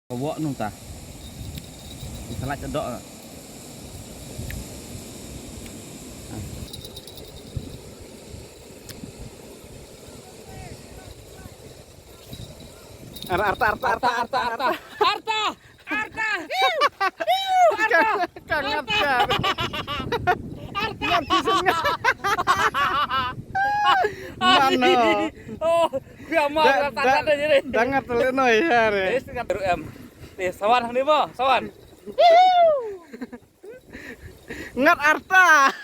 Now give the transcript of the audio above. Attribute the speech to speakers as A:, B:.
A: Bawa nung ta. Salat cedok.
B: Arta. Kangen kan. Mana?
C: Oh, biar tanda jadi.
B: Dangat teleno ya re.
C: Ini sekitar M. Nih, sawan nih mo, sawan.
B: Ngat Arta.